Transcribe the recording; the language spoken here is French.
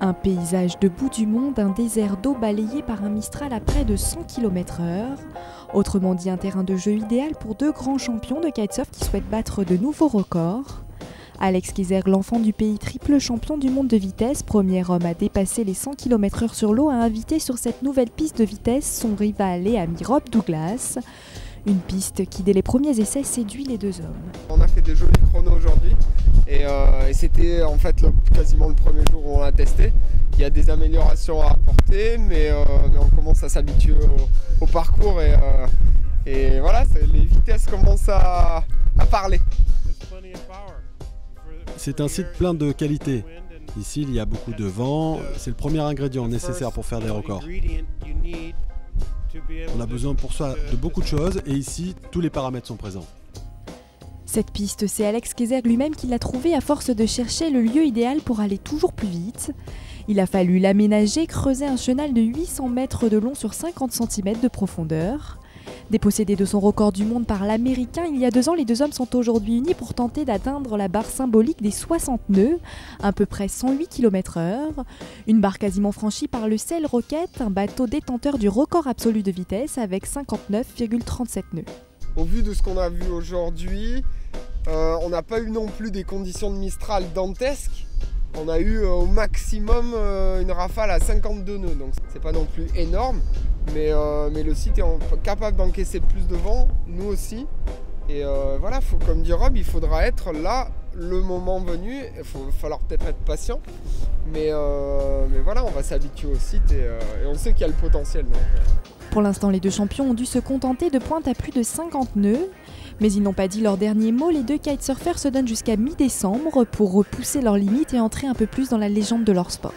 Un paysage de bout du monde, un désert d'eau balayé par un Mistral à près de 100 km/h. Autrement dit, un terrain de jeu idéal pour deux grands champions de kitesurf qui souhaitent battre de nouveaux records. Alex Kayserg, l'enfant du pays, triple champion du monde de vitesse, premier homme à dépasser les 100 km/h sur l'eau, a invité sur cette nouvelle piste de vitesse son rival et ami Rob Douglas. Une piste qui, dès les premiers essais, séduit les deux hommes. On a fait des jolis chronos aujourd'hui et c'était en fait quasiment le premier jour où on l'a testé. Il y a des améliorations à apporter, mais on commence à s'habituer au parcours et voilà, les vitesses commencent à parler. C'est un site plein de qualité. Ici, il y a beaucoup de vent. C'est le premier ingrédient nécessaire pour faire des records. On a besoin pour ça de beaucoup de choses et ici, tous les paramètres sont présents. Cette piste, c'est Alex Kayserg lui-même qui l'a trouvée à force de chercher le lieu idéal pour aller toujours plus vite. Il a fallu l'aménager, creuser un chenal de 800 mètres de long sur 50 cm de profondeur. Dépossédés de son record du monde par l'Américain, il y a 2 ans, les deux hommes sont aujourd'hui unis pour tenter d'atteindre la barre symbolique des 60 nœuds, à peu près 108 km/h. Une barre quasiment franchie par le Sail Rocket, un bateau détenteur du record absolu de vitesse avec 59,37 nœuds. Au vu de ce qu'on a vu aujourd'hui, on n'a pas eu non plus des conditions de Mistral dantesques. On a eu au maximum une rafale à 52 nœuds, donc c'est pas non plus énorme, mais le site est capable d'encaisser plus de vent, nous aussi. Et voilà, comme dit Rob, il faudra être là le moment venu, il va falloir peut-être être patient, mais voilà, on va s'habituer au site et on sait qu'il y a le potentiel. Donc, Pour l'instant, les deux champions ont dû se contenter de pointes à plus de 50 nœuds. Mais ils n'ont pas dit leur dernier mot, les deux kitesurfers se donnent jusqu'à mi-décembre pour repousser leurs limites et entrer un peu plus dans la légende de leur sport.